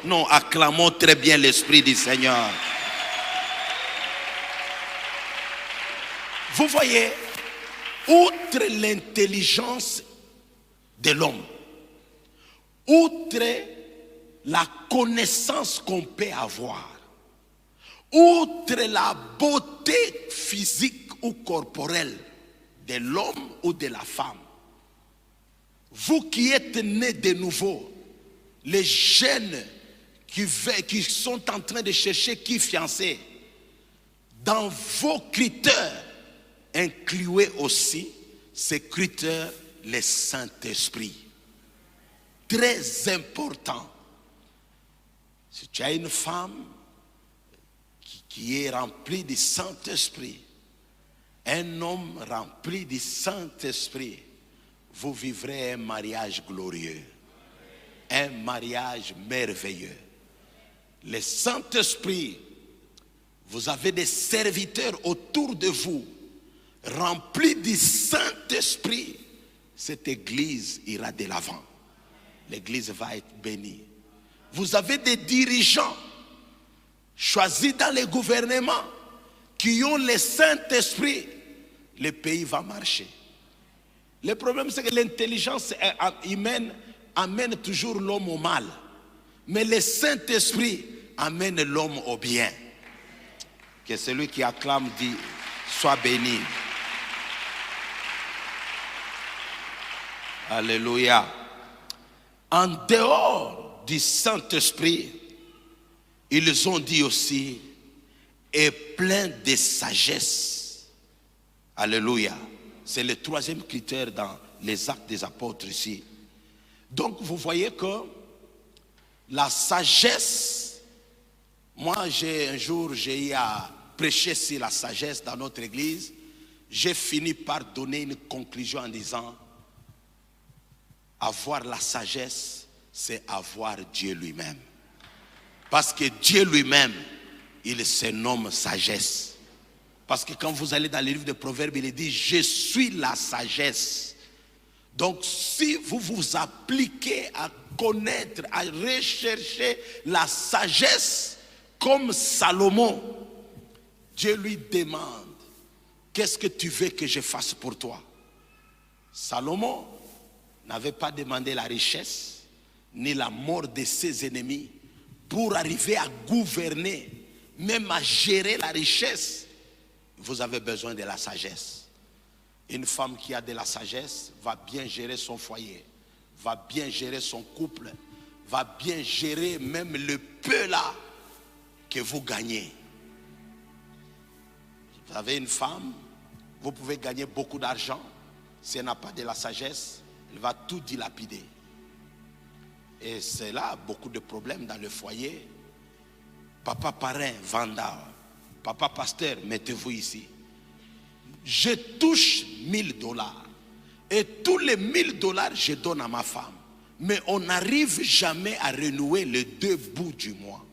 Non, acclamons très bien l'Esprit du Seigneur. Vous voyez, outre l'intelligence de l'homme, outre la connaissance qu'on peut avoir, outre la beauté physique ou corporelle de l'homme ou de la femme, vous qui êtes nés de nouveau, les jeunes qui sont en train de chercher qui fiancer, dans vos critères, incluez aussi ces critères, le Saint-Esprit. Très important. Si tu as une femme qui est remplie du Saint-Esprit, un homme rempli du Saint-Esprit, vous vivrez un mariage glorieux, un mariage merveilleux. Le Saint-Esprit, vous avez des serviteurs autour de vous, remplis du Saint-Esprit, cette église ira de l'avant. L'église va être bénie. Vous avez des dirigeants choisis dans les gouvernements qui ont le Saint-Esprit. Le pays va marcher. Le problème, c'est que l'intelligence humaine amène toujours l'homme au mal. Mais le Saint-Esprit amène l'homme au bien. Que celui qui acclame dit, sois béni. Alléluia. En dehors du Saint-Esprit, ils ont dit aussi, est plein de sagesse. Alléluia. C'est le troisième critère dans les actes des apôtres ici. Donc vous voyez que la sagesse, moi un jour j'ai eu à prêcher sur la sagesse dans notre église. J'ai fini par donner une conclusion en disant, avoir la sagesse, c'est avoir Dieu lui-même. Parce que Dieu lui-même, il se nomme sagesse. Parce que quand vous allez dans les livres de Proverbes, il dit, je suis la sagesse. Donc si vous vous appliquez à connaître, à rechercher la sagesse, comme Salomon, Dieu lui demande, qu'est-ce que tu veux que je fasse pour toi? Salomon n'avait pas demandé la richesse, ni la mort de ses ennemis, pour arriver à gouverner, même à gérer la richesse. Vous avez besoin de la sagesse. Une femme qui a de la sagesse va bien gérer son foyer, va bien gérer son couple, va bien gérer même le peu là que vous gagnez. Vous avez une femme, vous pouvez gagner beaucoup d'argent. Si elle n'a pas de la sagesse, elle va tout dilapider. Et c'est là beaucoup de problèmes dans le foyer. Papa parrain, vendeur. Papa pasteur, mettez-vous ici. Je touche 1000 dollars. Et tous les 1000 dollars, je donne à ma femme. Mais on n'arrive jamais à renouer les deux bouts du mois.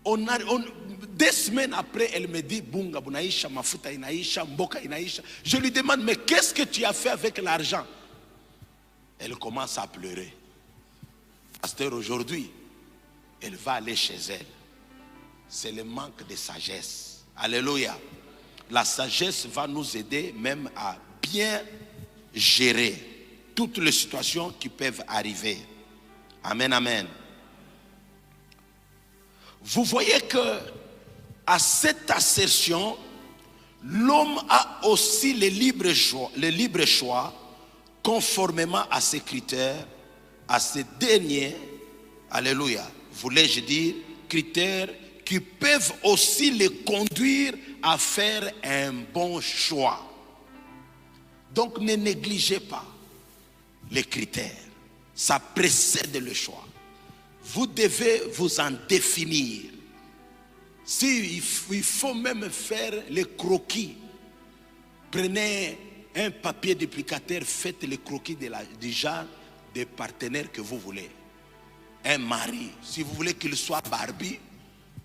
2 semaines après, elle me dit, Bunga, bunaisha, mafuta inaisha, mboka inaisha. Je lui demande, mais qu'est-ce que tu as fait avec l'argent? Elle commence à pleurer. Pasteur, aujourd'hui, elle va aller chez elle. C'est le manque de sagesse. Alléluia. La sagesse va nous aider même à bien gérer toutes les situations qui peuvent arriver. Amen, amen. Vous voyez que à cette assertion, l'homme a aussi le libre choix conformément à ces critères, à ces derniers, alléluia, voulais-je dire, critères qui peuvent aussi les conduire à faire un bon choix. Donc ne négligez pas les critères, ça précède le choix. Vous devez vous en définir. Si il faut même faire les croquis, prenez un papier duplicateur, faites les croquis du genre de partenaire que vous voulez. Un mari, si vous voulez qu'il soit barbu,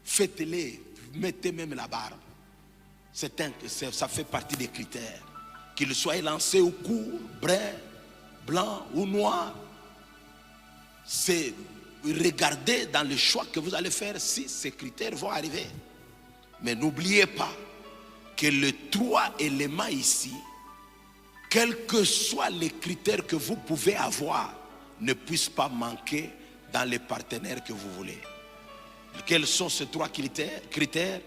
faites-les, mettez même la barbe. Ça fait partie des critères. Qu'il soit élancé au cou, brun, blanc ou noir. regardez dans le choix que vous allez faire si ces critères vont arriver. Mais n'oubliez pas que les 3 éléments ici, quels que soient les critères que vous pouvez avoir, ne puissent pas manquer dans les partenaires que vous voulez. Quels sont ces 3 critères?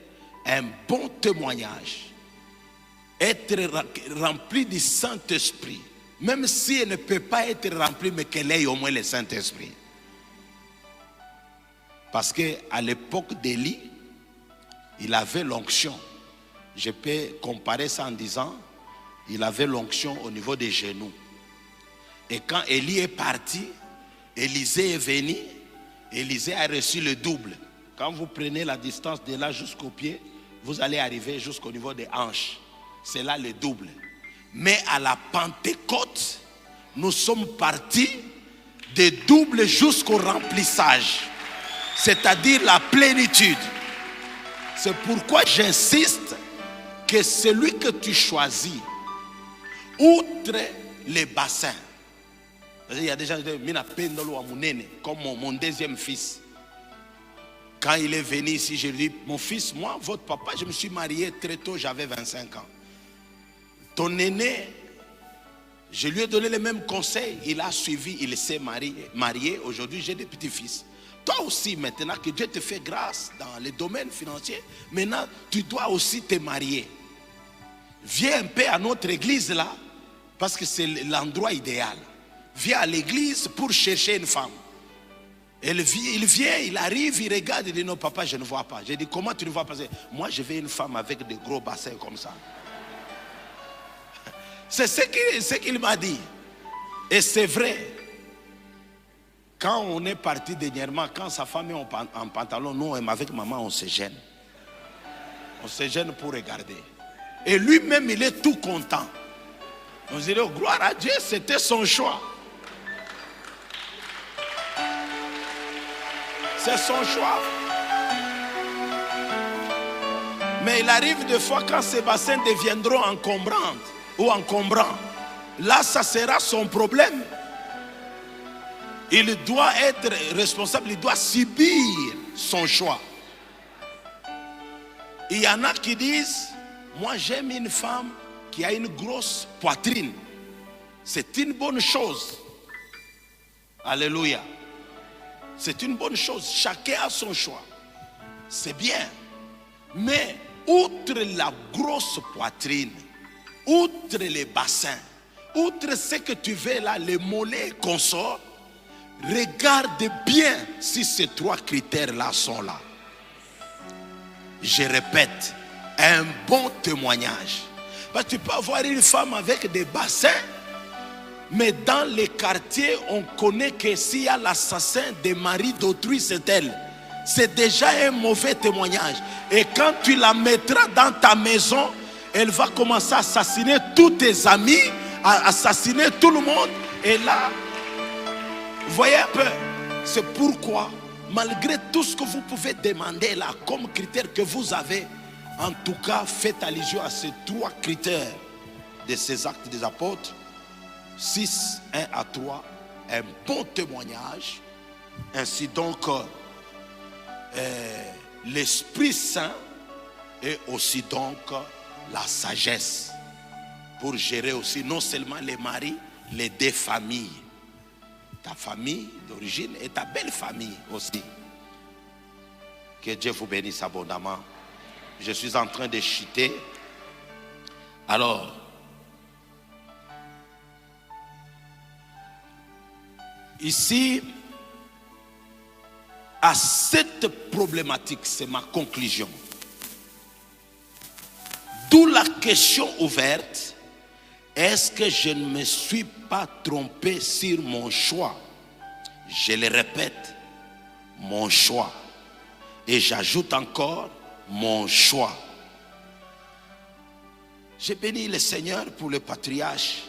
Un bon témoignage, être rempli du Saint-Esprit, même si elle ne peut pas être remplie, mais qu'elle ait au moins le Saint-Esprit. Parce qu'à l'époque d'Élie, il avait l'onction. Je peux comparer ça en disant, il avait l'onction au niveau des genoux. Et quand Élie est parti, Élisée est venu, Élisée a reçu le double. Quand vous prenez la distance de là jusqu'au pied, vous allez arriver jusqu'au niveau des hanches. C'est là le double. Mais à la Pentecôte, nous sommes partis de double jusqu'au remplissage. C'est-à-dire la plénitude. C'est pourquoi j'insiste que celui que tu choisis, outre les bassins, il y a des gens qui disent, comme mon deuxième fils. Quand il est venu ici, je lui dis, mon fils, moi, votre papa, je me suis marié très tôt, j'avais 25 ans. Ton aîné, je lui ai donné les mêmes conseils, il a suivi, il s'est marié. Aujourd'hui, j'ai des petits-fils. Toi aussi, maintenant que Dieu te fait grâce dans les domaines financiers, maintenant, tu dois aussi te marier. Viens un peu à notre église là, parce que c'est l'endroit idéal. Viens à l'église pour chercher une femme. Il vient, il arrive, il regarde, il dit non papa, je ne vois pas. J'ai dit comment tu ne vois pas? Moi je veux une femme avec des gros bassins comme ça. C'est ce qu'il m'a dit. Et c'est vrai. Quand on est parti dernièrement, quand sa femme est en pantalon, nous avec maman on se gêne. On se gêne pour regarder. Et lui-même il est tout content. On se dit oh, gloire à Dieu, c'était son choix. C'est son choix. Mais il arrive des fois quand ces bassins deviendront encombrants ou encombrants. Là, ça sera son problème. Il doit être responsable, il doit subir son choix. Il y en a qui disent, moi j'aime une femme qui a une grosse poitrine. C'est une bonne chose. Alléluia. C'est une bonne chose. Chacun a son choix. C'est bien. Mais outre la grosse poitrine, outre les bassins, outre ce que tu veux là, les mollets qu'on sort, regarde bien si ces 3 critères-là sont là. Je répète, un bon témoignage. Parce que tu peux avoir une femme avec des bassins, mais dans les quartiers, on connaît que s'il y a l'assassin des maris d'autrui, c'est elle. C'est déjà un mauvais témoignage. Et quand tu la mettras dans ta maison, elle va commencer à assassiner tous tes amis, à assassiner tout le monde. Et là, vous voyez un peu, c'est pourquoi, malgré tout ce que vous pouvez demander là, comme critère que vous avez, en tout cas, faites allusion à ces 3 critères de ces actes des apôtres. 6, 1 à 3, un bon témoignage. Ainsi donc, l'Esprit Saint et aussi donc la sagesse pour gérer aussi non seulement les maris, les 2 familles. Ta famille d'origine et ta belle famille aussi. Que Dieu vous bénisse abondamment. Je suis en train de chuter. Alors, ici, à cette problématique, c'est ma conclusion. D'où la question ouverte, est-ce que je ne me suis pas trompé sur mon choix? Je le répète, mon choix. Et j'ajoute encore, mon choix. J'ai béni le Seigneur pour le patriarche.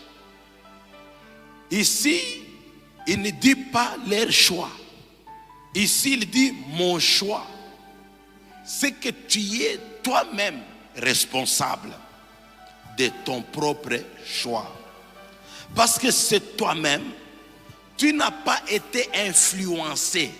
Ici, il ne dit pas leur choix. Ici, il dit mon choix. C'est que tu es toi-même responsable de ton propre choix. Parce que c'est toi-même, tu n'as pas été influencé